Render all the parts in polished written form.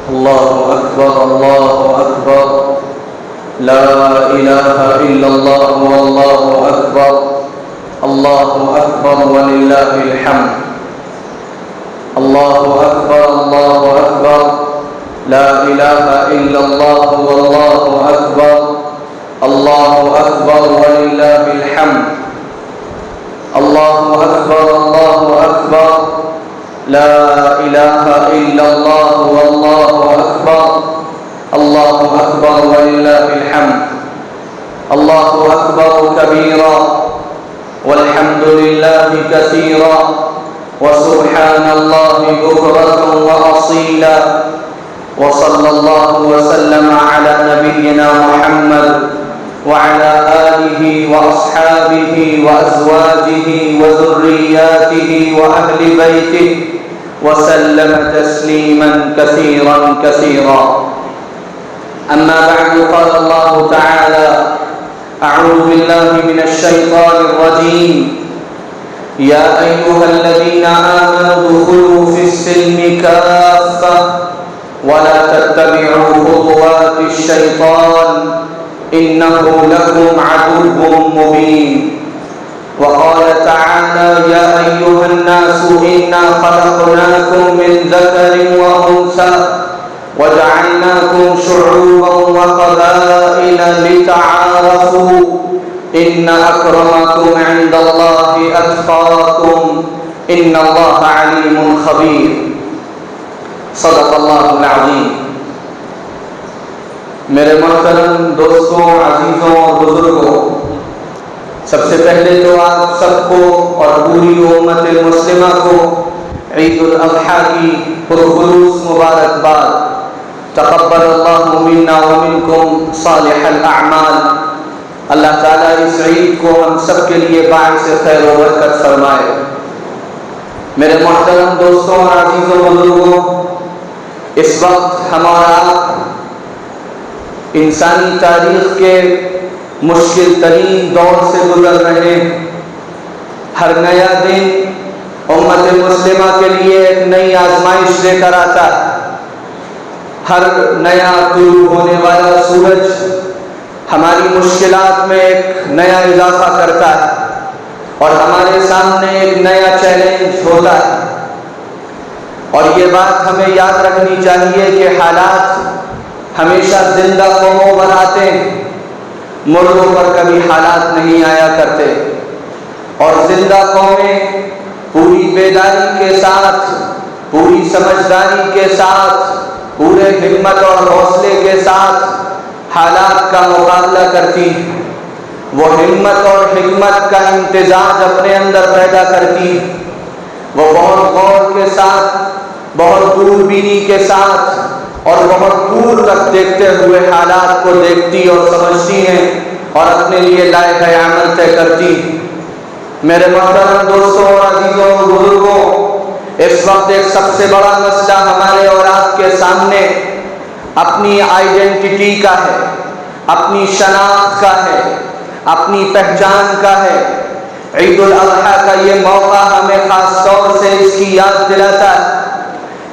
الله أكبر الله أكبر لا إله إلا الله والله أكبر الله أكبر ولله الحمد الله أكبر الله أكبر لا إله إلا الله والله أكبر الله أكبر ولله الحمد الله أكبر الله أكبر لا إله إلا الله والله أكبر الله أكبر ولله الحمد الله أكبر كبيرا والحمد لله كثيرا وسبحان الله بكرة وأصيلا وصلى الله وسلم على نبينا محمد وعلى آله وأصحابه وأزواجه وذرياته وأهل بيته وسلم تسليما كثيرا كثيرا أما بعد قال الله تعالى أعوذ بالله من الشيطان الرجيم يا أيها الذين آمنوا ادخلوا في السلم كافة ولا تتبعوا خطوات الشيطان إنه لكم عدو مبين وقال تعالى يا أيها الناس إنا خلقناكم من ذكر وأنثى وجعلناكم شعوبا وقبائل لتعارفوا إن أكرمكم عند الله أتقاكم إن الله عليم خبير صدق الله العظيم میرے محترم دوستوں، عزیزوں اور بزرگوں، سب سے پہلے تو آپ سب کو اور پوری امت مسلمہ کو عید الاضحیٰ کی پرخلوص مبارکباد۔ تقبل اللہ منا ومنکم صالح الاعمال۔ اللہ تعالیٰ اس عید کو ہم سب کے لیے باعث خیر و برکت فرمائے۔ میرے محترم دوستوں اور عزیزوں بزرگوں، اس وقت ہمارا انسانی تاریخ کے مشکل ترین دور سے گزر رہے ہیں۔ ہر نیا دن امت مسلمہ کے لیے ایک نئی آزمائش لے کر آتا ہے۔ ہر نیا طلوع ہونے والا سورج ہماری مشکلات میں ایک نیا اضافہ کرتا ہے اور ہمارے سامنے ایک نیا چیلنج ہوتا ہے۔ اور یہ بات ہمیں یاد رکھنی چاہیے کہ حالات ہمیشہ زندہ قوموں بناتے ہیں، مردوں پر کبھی حالات نہیں آیا کرتے۔ اور زندہ قومیں پوری بیداری کے ساتھ، پوری سمجھداری کے ساتھ، پورے ہمت اور حوصلے کے ساتھ حالات کا مقابلہ کرتی ہیں۔ وہ ہمت اور حکمت کا امتزاج اپنے اندر پیدا کرتی ہیں۔ وہ بہت غور کے ساتھ، بہت دور بینی کے ساتھ اور بہت دور تک دیکھتے ہوئے حالات کو دیکھتی اور سمجھتی ہیں اور اپنے لیے لائق عمل طے کرتی ہیں۔ میرے محترم دوستوں اور عزیزوں اور بزرگوں، اس وقت ایک سب سے بڑا مسئلہ ہمارے اور آپ کے سامنے اپنی آئیڈینٹی کا ہے، اپنی شناخت کا ہے، اپنی پہچان کا ہے۔ عید الاضحیٰ کا یہ موقع ہمیں خاص طور سے اس کی یاد دلاتا ہے۔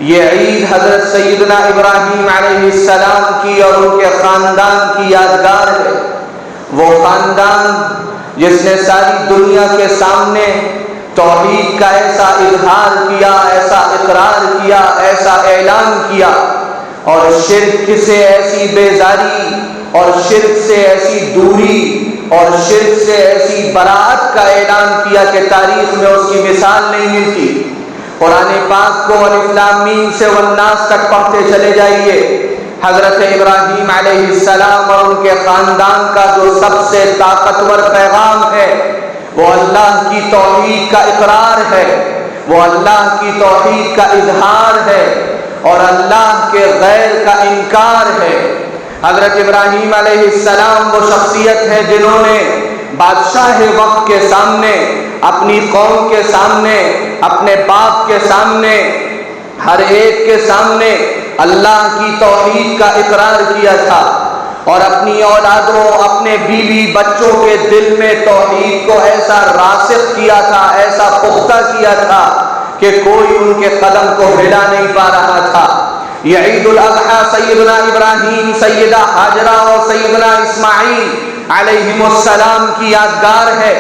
یہ عید حضرت سیدنا ابراہیم علیہ السلام کی اور ان کے خاندان کی یادگار ہے۔ وہ خاندان جس نے ساری دنیا کے سامنے توحید کا ایسا اظہار کیا، ایسا اقرار کیا، ایسا اعلان کیا، اور شرک سے ایسی بیزاری اور شرک سے ایسی دوری اور شرک سے ایسی براءت کا اعلان کیا کہ تاریخ میں اس کی مثال نہیں ملتی۔ قرآن پاک کو الف لام میم سے والناس تک پڑھتے چلے جائیے۔ حضرت ابراہیم علیہ السلام اور ان کے خاندان کا جو سب سے طاقتور پیغام ہے وہ اللہ کی توحید کا اقرار ہے، وہ اللہ کی توحید کا اظہار ہے اور اللہ کے غیر کا انکار ہے۔ حضرت ابراہیم علیہ السلام وہ شخصیت ہے جنہوں نے بادشاہ وقت کے سامنے، اپنی قوم کے سامنے، اپنے باپ کے سامنے، ہر ایک کے سامنے اللہ کی توحید کا اقرار کیا تھا اور اپنی اولادوں، اپنے بیوی بچوں کے دل میں توحید کو ایسا راسخ کیا تھا، ایسا پختہ کیا تھا کہ کوئی ان کے قدم کو ہلا نہیں پا رہا تھا۔ یہ عید الاضحیٰ سیدنا ابراہیم، سیدہ ہاجرہ اور سیدنا اسماعیل علیہم السلام کی یادگار ہے،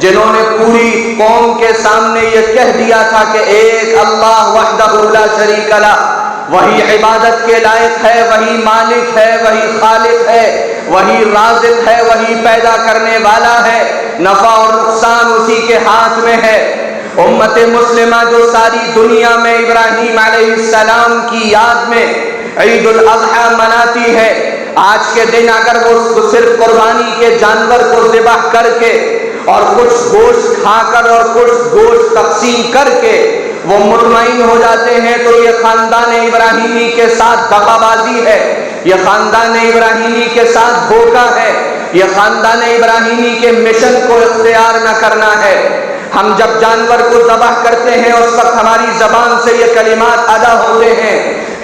جنہوں نے پوری قوم کے سامنے یہ کہہ دیا تھا کہ ایک اللہ وحدہ لا شریک لہ، وہی عبادت کے لائق ہے، وہی مالک ہے، وہی خالق ہے، وہی رازق ہے، وہی پیدا کرنے والا ہے، نفع اور نقصان اسی کے ہاتھ میں ہے۔ امت مسلمہ جو ساری دنیا میں ابراہیم علیہ السلام کی یاد میں عید الاضحیٰ مناتی ہے، آج کے دن اگر وہ صرف قربانی کے جانور کو ذبح کر کے اور کچھ گوشت کھا کر اور کچھ گوشت تقسیم کر کے وہ مطمئن ہو جاتے ہیں تو یہ خاندان ابراہیمی کے ساتھ دغا بازی ہے، یہ خاندان ابراہیمی کے ساتھ دھوکہ ہے، یہ خاندان ابراہیمی کے مشن کو اختیار نہ کرنا ہے۔ ہم جب جانور کو ذبح کرتے ہیں اس وقت ہماری زبان سے یہ کلمات ادا ہوتے ہیں،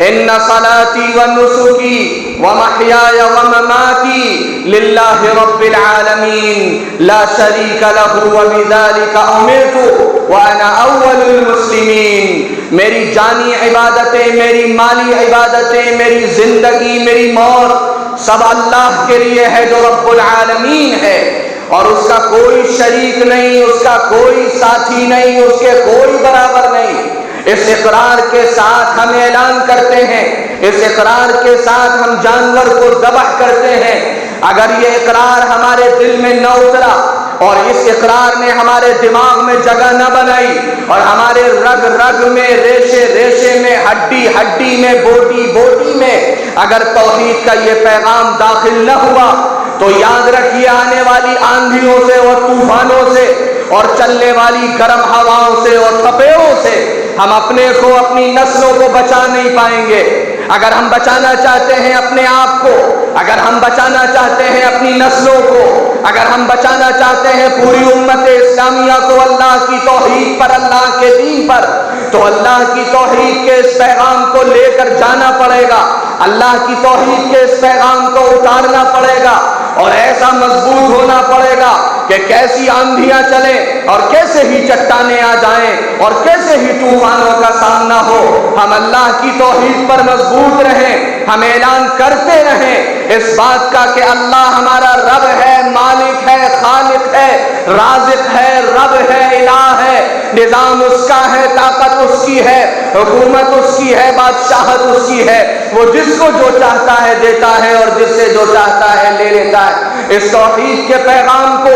ان صلاتی و نسکی و محیای و مماتی للہ رب العالمین لا شریک لہ و بذالک امرت وانا اول المسلمین۔ میری جانی عبادتیں، میری مالی عبادتیں، میری زندگی، میری موت سب اللہ کے لیے ہے جو رب العالمین ہے، اور اس کا کوئی شریک نہیں، اس کا کوئی ساتھی نہیں، اس کے کوئی برابر نہیں۔ اس اقرار کے ساتھ ہم اعلان کرتے ہیں، اس اقرار کے ساتھ ہم جانور کو ذبح کرتے ہیں۔ اگر یہ اقرار ہمارے دل میں نہ اترا اور اس اقرار نے ہمارے دماغ میں جگہ نہ بنائی اور ہمارے رگ رگ میں، ریشے ریشے میں، ہڈی ہڈی میں، بوٹی بوٹی میں اگر توحید کا یہ پیغام داخل نہ ہوا تو یاد رکھیے آنے والی آندھیوں سے اور طوفانوں سے اور چلنے والی گرم ہواؤں سے اور تپیوں سے ہم اپنے کو، اپنی نسلوں کو بچا نہیں پائیں گے۔ اگر ہم بچانا چاہتے ہیں اپنے آپ کو، اگر ہم بچانا چاہتے ہیں اپنی نسلوں کو، اگر ہم بچانا چاہتے ہیں پوری امت اسلامیہ کو اللہ کی توحید پر، اللہ کے دین پر، تو اللہ کی توحید کے اس پیغام کو لے کر جانا پڑے گا، اللہ کی توحید کے اس پیغام کو اتارنا پڑے گا اور ایسا مضبوط ہونا پڑے گا کہ کیسی آندھیاں چلیں اور کیسے ہی چٹانیں آ جائیں اور کیسے ہی طوفانوں کا سامنا ہو، ہم اللہ کی توحید پر مضبوط رہیں، ہم اعلان کرتے رہیں اس بات کا کہ اللہ ہمارا رب ہے، مالک ہے، خالق ہے، رازق ہے، رب ہے، الہ ہے، نظام اس کا ہے، طاقت اس کی ہے، حکومت اس کی ہے، بادشاہت اس کی ہے، وہ جس کو جو چاہتا ہے دیتا ہے اور جس سے جو چاہتا ہے لے لیتا ہے۔ اس توحید کے پیغام کو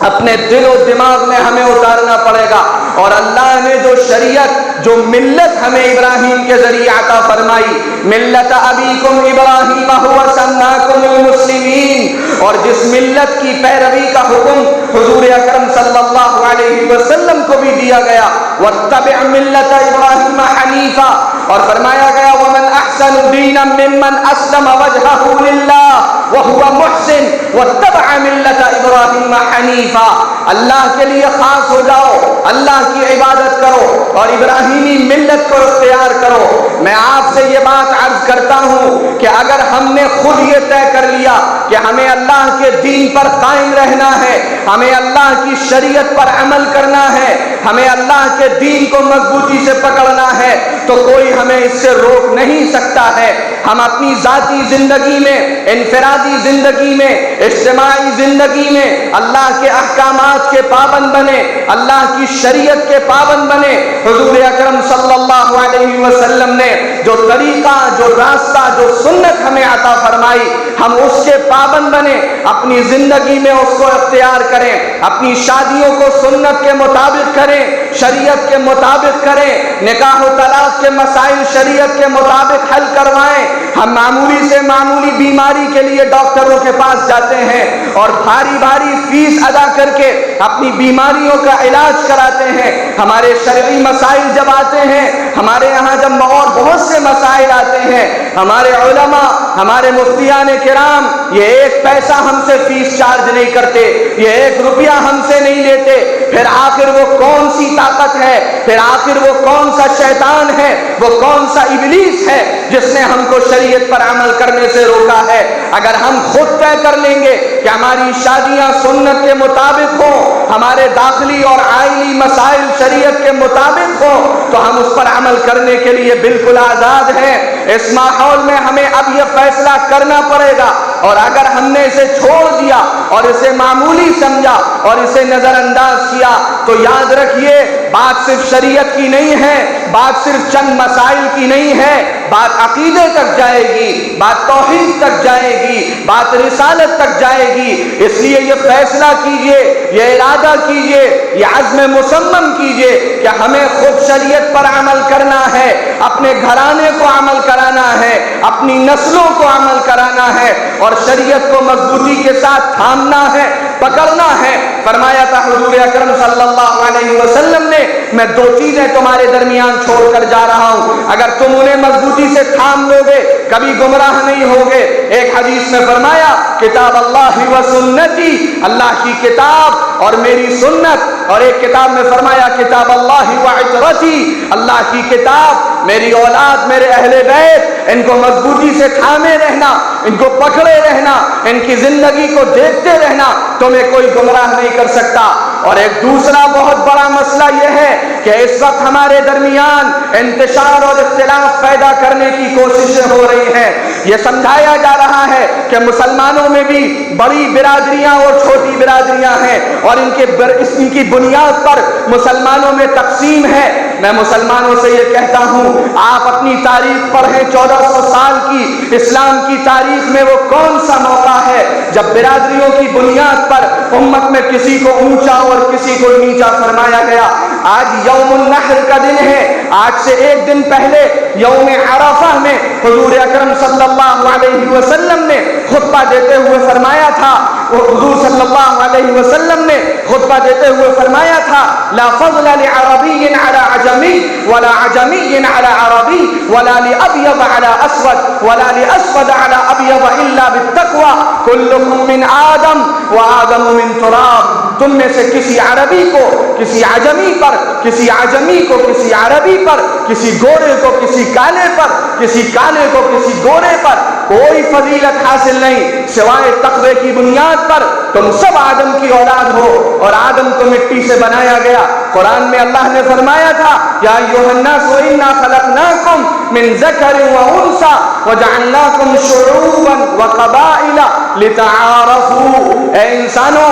اپنے دل و دماغ میں ہمیں اتارنا پڑے گا، اور اللہ نے جو شریعت، جو ملت ہمیں ابراہیم کے ذریعے عطا فرمائی، ملت ابیکم ابراہیم هو سماکم المسلمین، اور جس ملت کی پیروی کا حکم حضور اکرم صلی اللہ علیہ وسلم کو بھی دیا گیا، واتبع ملت ابراہیم حنیفا، اور فرمایا گیا ومن احسن دینا ممن اسلم وجهه للہ وهو محسن واتبع ملت ابراہیم حنیفا۔ اللہ کے لیے خاص ہو جاؤ، اللہ کی عبادت کرو اور ابراہیمی ملت کو اختیار کرو۔ میں آپ سے یہ بات عرض کرتا ہوں کہ اگر ہم نے خود یہ طے کر لیا کہ ہمیں اللہ کے دین پر قائم رہنا ہے، ہمیں اللہ کی شریعت پر عمل کرنا ہے، ہمیں اللہ کے دین کو مضبوطی سے پکڑنا ہے، تو کوئی ہمیں اس سے روک نہیں سکتا ہے۔ ہم اپنی ذاتی زندگی میں، انفرادی زندگی میں، اجتماعی زندگی میں اللہ کے احکامات کے پابند بنے، اللہ کی شریعت کے پابند بنے۔ حضور اکرم صلی اللہ علیہ وسلم نے جو طریقہ، جو راستہ، جو سنت ہمیں عطا فرمائی، ہم اس کے پابند بنے، اپنی زندگی میں اس کو اختیار کریں، اپنی شادیوں کو سنت کے مطابق کریں، شریعت کے مطابق کریں، نکاح و طلاق کے مسائل شریعت کے مطابق حل کروائیں۔ ہم معمولی سے معمولی بیماری کے لیے ڈاکٹروں کے پاس جاتے ہیں اور بھاری بھاری فیس ادا کر کے اپنی بیماریوں کا علاج کراتے ہیں۔ ہمارے شرعی مسائل جب آتے ہیں، ہمارے یہاں جب اور بہت سے مسائل آتے ہیں، ہمارے علماء، ہمارے مفتیان کرام یہ ایک پیسہ ہم سے فیس چارج نہیں کرتے، یہ ایک روپیہ ہم سے نہیں لیتے۔ پھر آخر وہ کون سی طاقت ہے، پھر آخر وہ کون سا شیطان ہے، وہ کون سا ابلیس ہے جس نے ہم کو شریعت پر عمل کرنے سے روکا ہے؟ اگر ہم خود طے کر لیں گے کہ ہماری شادیاں سنت کے مطابق ہوں، ہمارے داخلی اور آئلی مسائل شریعت کے مطابق ہوں، تو ہم اس پر عمل عمل کرنے کے لیے بالکل آزاد ہیں۔ اس ماحول میں ہمیں اب یہ فیصلہ کرنا پڑے گا، اور اگر ہم نے اسے چھوڑ دیا اور اسے معمولی سمجھا اور اسے نظر انداز کیا تو یاد رکھیے بات صرف شریعت کی نہیں ہے، بات صرف چند مسائل کی نہیں ہے، بات عقیدے تک جائے گی، بات توحید تک جائے گی، بات رسالت تک جائے گی۔ اس لیے یہ فیصلہ کیجئے، یہ ارادہ کیجئے، یہ عزم مصمم کیجئے کہ ہمیں خود شریعت پر عمل کرنا ہے، اپنے گھرانے کو عمل کرانا ہے، اپنی نسلوں کو عمل کرانا ہے، اور شریعت کو مضبوطی کے ساتھ تھامنا ہے، پکڑنا ہے۔ فرمایا تھا حضور اکرم صلی اللہ علیہ وسلم نے، میں دو چیزیں تمہارے درمیان چھوڑ کر جا رہا ہوں، اگر تم انہیں مضبوطی سے تھام لو گے کبھی گمراہ نہیں ہوگے۔ ایک حدیث میں فرمایا کتاب اللہ و سنتی، اللہ کی کتاب اور میری سنت، اور ایک کتاب میں فرمایا کتاب اللہ و عترتی، اللہ کی کتاب، میری اولاد، میرے اہل بیت، ان کو مضبوطی سے تھامے رہنا، ان کو پکڑے رہنا، ان کی زندگی کو دیکھتے رہنا، تمہیں کوئی گمراہ نہیں کر سکتا۔ اور ایک دوسرا بہت بڑا مسئلہ یہ ہے کہ اس وقت ہمارے درمیان انتشار اور اختلاف پیدا کرنے کی کوششیں ہو رہی ہیں۔ یہ سمجھایا جا رہا ہے کہ مسلمانوں میں بھی بڑی برادریاں اور چھوٹی برادریاں ہیں، اور ان کی بنیاد پر مسلمانوں میں تقسیم ہے۔ میں مسلمانوں سے یہ کہتا ہوں، آپ اپنی تاریخ پڑھیں، 1400 سال کی اسلام کی تاریخ میں وہ کون سا موقع ہے جب برادریوں کی بنیاد پر امت میں کسی کو اونچا اور کسی کو نیچا فرمایا گیا؟ آج یوم النحر کا دن ہے، آج سے ایک دن پہلے یوم عرفہ میں حضور اکرم صلی اللہ علیہ وسلم نے خطبہ دیتے ہوئے فرمایا تھا، حضور صلی اللہ علیہ وسلم نے خطبہ دیتے ہوئے فرمایا تھا، لا فضل لعربی على عجمی ولا عجمی على عربی ولا لأبیض على اسود ولا لأسود على ابیض الا بالتقوى کلکم من آدم وآدم من تراب۔ تم میں سے کسی عربی کو کسی عجمی پر، کسی عجمی کو کسی عربی پر، کسی گورے کو کسی کالے پر، کسی کالے کو کسی گورے پر کوئی فضیلت حاصل نہیں سوائے تقوی کی بنیاد پر۔ تم سب آدم کی اولاد ہو، اور آدم کو مٹی سے بنایا گیا۔ قرآن میں اللہ نے فرمایا تھا، یا ایھا الناس انا خلقناکم من ذکر وانثی وجعلناکم شعوبا وقبائل لتعارفوا۔ اے انسانوں،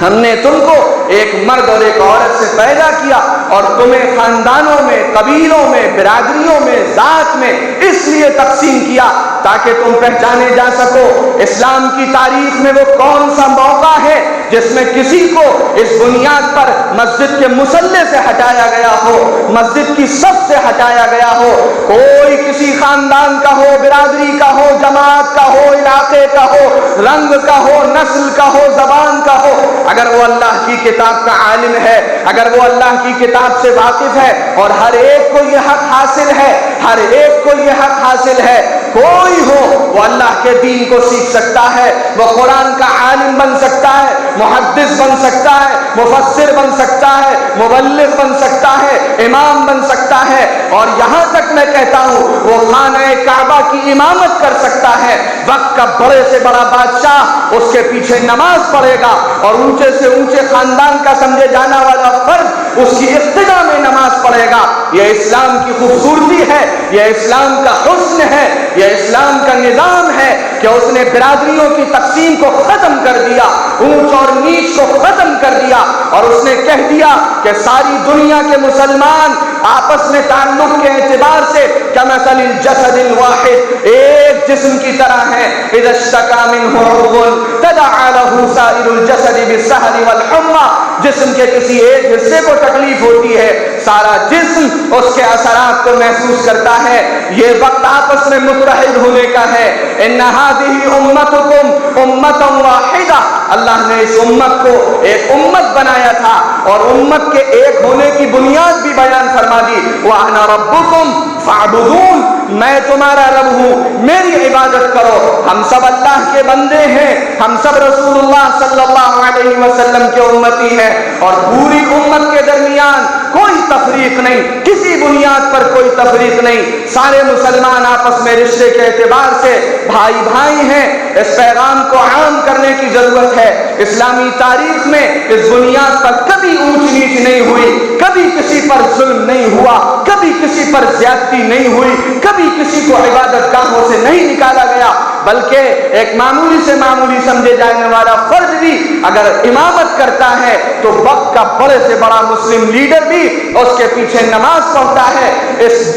ہم نے تم کو ایک مرد اور ایک عورت سے پیدا کیا، اور تمہیں خاندانوں میں، قبیلوں میں، برادریوں میں، ذات میں اس لیے تقسیم کیا تاکہ تم پہچانے جا سکو۔ اسلام کی تاریخ میں وہ کون سا موقع ہے جس میں کسی کو اس بنیاد پر مسجد کے مصلی سے ہٹایا گیا ہو، مسجد کی صف سے ہٹایا گیا ہو؟ کوئی کسی خاندان کا ہو، برادری کا ہو، جماعت کا ہو، علاقے کا ہو، رنگ کا ہو، نسل کا ہو، زبان کا ہو، اگر وہ اللہ کی کتاب کا عالم ہے، اگر وہ اللہ کی کتاب سے واقف ہے، اور ہر ایک کو یہ حق حاصل ہے، ہر ایک کو یہ حق حاصل ہے، کوئی ہو وہ اللہ کے دین کو سیکھ سکتا ہے، وہ قرآن کا عالم بن سکتا ہے، محدث بن سکتا ہے، مفسر بن سکتا ہے، مبلغ بن سکتا ہے، امام بن سکتا ہے، اور یہاں تک میں کہتا ہوں وہ خانہ کعبہ کی امامت کر سکتا ہے۔ وقت کا بڑے سے بڑا بادشاہ اس کے پیچھے نماز پڑھے گا، اور اونچے سے اونچے خاندان کا سمجھے جانا والا فرد اس کی ابتدا میں نماز پڑھے گا۔ یہ اسلام کی خوبصورتی ہے، یہ اسلام کا حسن ہے، یہ اسلام کا نظام ہے کہ اس نے برادریوں کی تقسیم کو ختم کر دیا، اونچ اور نیچ کو ختم کر دیا، اور اس نے کہہ دیا کہ ساری دنیا کے مسلمان آپس میں تعلق کے اعتبار سے کمثل الجسد الواحد، ایک جسم کی طرح ہیں۔ اذا اشتكى منه عضو تداعى له سائر الجسد بالسهر والحمى، جسم کے کسی ایک حصے کو تکلیف ہوتی ہے، سارا جسم اس کے اثرات کو محسوس کرتا ہے۔ یہ وقت آپس میں متحد ہونے کا ہے۔ ان هذه امتكم امة واحدة، اللہ نے اس امت کو ایک امت بنایا تھا، اور امت کے ایک ہونے کی بنیاد بھی بیان فرما دی۔ وَأَنَا رَبُّكُمْ فَاعْبُدُونِ، میں تمہارا رب ہوں، میری عبادت کرو۔ ہم سب اللہ کے بندے ہیں، ہم سب رسول اللہ صلی اللہ علیہ وسلم کے امتی ہیں، اور پوری امت کے درمیان کوئی تفریق نہیں، کسی بنیاد پر کوئی تفریق نہیں، سارے مسلمان آپس میں رشتے کے اعتبار سے بھائی بھائی ہیں۔ اس پیغام کو عام کرنے کی ضرورت ہے۔ اسلامی تاریخ میں اس بنیاد پر کبھی اونچ نیچ نہیں ہوئی، کبھی کسی پر ظلم نہیں ہوا، کبھی کسی پر زیادتی نہیں ہوئی، کبھی کسی کو عبادت گاہوں سے نہیں نکالا گیا، بلکہ ایک معمولی سے معمولی سمجھے جانے والا فرد بھی اگر امامت کرتا ہے تو وقت کا بڑے سے بڑا مسلم لیڈر بھی اس کے پیچھے نماز پڑھتا ہے۔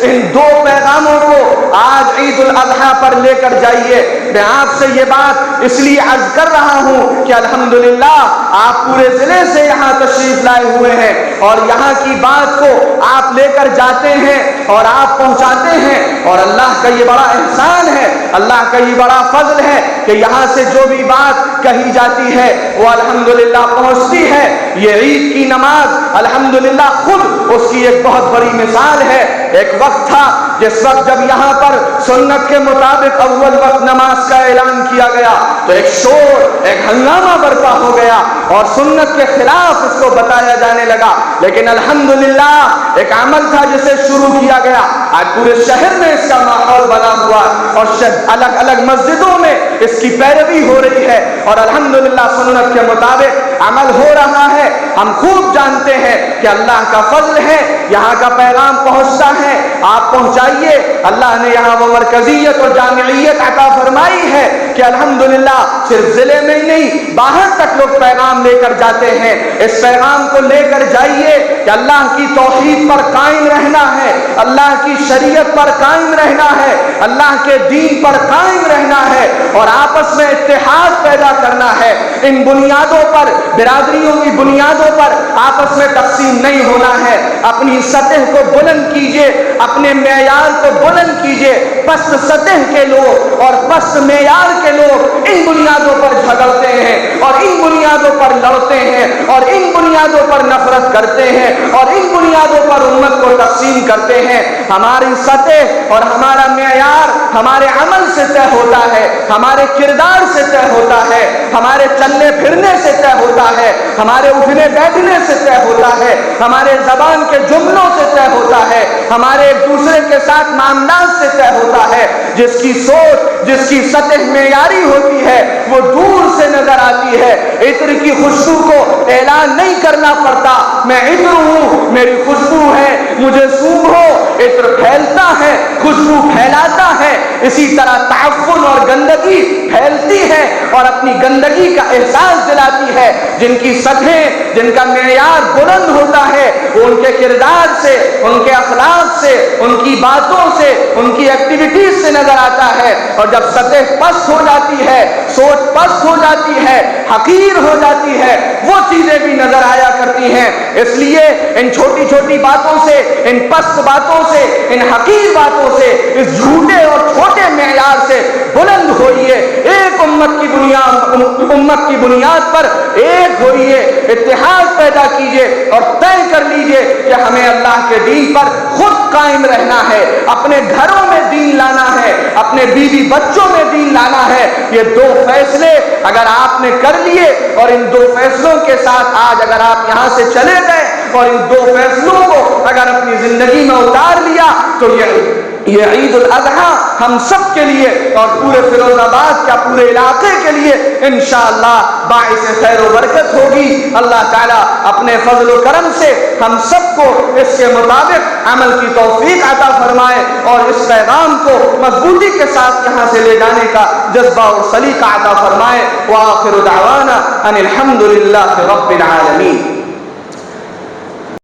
ان دو پیغاموں کو آج عید الاضحیٰ پر لے کر جائیے۔ میں آپ سے یہ بات اس لیے عرض کر رہا ہوں کہ الحمدللہ آپ پورے ضلع سے یہاں تشریف لائے ہوئے ہیں اور یہاں کی بات کو آپ لے کر جاتے ہیں اور آپ پہنچاتے ہیں، اور اللہ کا یہ بڑا احسان ہے، اللہ کا یہ بڑا فضل ہے کہ یہاں سے جو بھی بات کہی جاتی ہے وہ الحمدللہ پہنچتی ہے۔ یہ عید کی نماز الحمدللہ خود اس کی ایک بہت بڑی مثال ہے۔ ایک وقت تھا جس وقت جب یہاں پر سنت کے مطابق اول وقت نماز کا اعلان کیا گیا تو ایک شور، ایک ہنگامہ برپا ہو گیا اور سنت کے خلاف اس کو بتایا جانے لگا، لیکن الحمدللہ ایک عمل تھا جسے شروع کیا گیا۔ آج پورے شہر میں اس کا ماحول بنا ہوا اور الگ الگ مسجدوں میں اس کی پیروی ہو رہی ہے اور الحمدللہ سنت کے مطابق عمل ہو رہا ہے۔ ہم خوب جانتے ہیں کہ اللہ کا فضل ہے، یہاں کا پیغام پہنچتا ہے، آپ پہنچائیے۔ اللہ نے یہاں وہ مرکزیت اور جامعیت عطا فرمائی ہے کہ الحمدللہ صرف ضلع میں ہی نہیں، باہر تک لوگ پیغام لے کر جاتے ہیں۔ اس پیغام کو لے کر جائیے کہ اللہ کی توحید پر قائم رہنا ہے، اللہ کی شریعت پر قائم رہنا ہے، اللہ کے دین پر قائم رہنا ہے اور آپس میں اتحاد پیدا کرنا ہے۔ ان بنیادوں پر، برادریوں کی بنیادوں پر آپس میں تقسیم نہیں ہونا ہے۔ اپنی سطح کو بلند کیجئے، اپنے معیار کو بلند کیجئے۔ پست سطح کے لوگ اور پست معیار کے لوگ ان بنیادوں پر جھگڑتے ہیں اور ان بنیادوں پر لڑتے ہیں اور ان بنیادوں پر نفرت کرتے ہیں اور ان بنیادوں پر امت کو تقسیم کرتے ہیں۔ ہماری سطح اور ہمارا معیار ہمارے عمل سے طے ہوتا ہے، ہمارے کردار سے طے ہوتا ہے، ہمارے چلنے پھرنے سے طے ہوتا ہے، ہمارے اٹھنے بیٹھنے سے طے ہوتا ہے، ہمارے زبان کے جملوں سے طے ہوتا ہے، ہمارے ایک دوسرے کے ساتھ معاملات سے طے ہوتا ہے۔ جس کی سوچ، جس کی سطح معیاری ہوتی ہے وہ دور سے نظر آتی ہے۔ عطر کی خوشبو کو اعلان نہیں کرنا پڑتا، میں عطر ہوں، میری خوشبو ہے، مجھے سونگھو۔ عطر پھیلتا ہے، خوشبو پھیلاتا ہے، اسی طرح تعفن اور گندگی پھیلتی ہے اور اپنی گندگی کا احساس دلاتی ہے۔ جن کی سطحیں، جن کا معیار بلند ہوتا ہے وہ ان کے کردار سے، ان کے اخلاق سے، ان کی باتوں سے، ان کی ایکٹیویٹیز سے نظر آتا ہے، اور جب سطح پست ہو جاتی ہے، سوچ پست ہو جاتی ہے، حقیر ہو جاتی ہے، وہ چیزیں بھی نظر آیا کرتی ہیں۔ اس لیے ان چھوٹی چھوٹی باتوں سے، ان پست باتوں سے، ان حقیر باتوں سے، اس جھوٹے اور چھوٹے معیار سے بلند ہوئیے۔ ایک امت کی بنیاد پر ایک ہوئیے، اتحاد پیدا کیجئے اور طے کر لیجئے کہ ہمیں اللہ کے دین پر خود قائم رہنا ہے، اپنے گھروں میں دین لانا ہے، اپنے بیوی بچوں میں دین لانا ہے۔ یہ دو فیصلے اگر آپ نے کر لیے اور ان دو فیصلوں کے ساتھ آج اگر آپ یہاں سے چلے گئے اور ان دو فیصلوں کو اگر اپنی زندگی میں اتار لیا تو یہ عید الاضحیٰ ہم سب کے لیے اور پورے فیروز آباد کا پورے علاقے کے لیے انشاءاللہ باعث خیر و برکت ہوگی۔ اللہ تعالیٰ اپنے فضل و کرم سے ہم سب کو اس کے مطابق عمل کی توفیق عطا فرمائے اور اس پیغام کو مضبوطی کے ساتھ یہاں سے لے جانے کا جذبہ اور سلیقہ عطا فرمائے۔ وآخر دعوانا ان الحمد للہ رب العالمین۔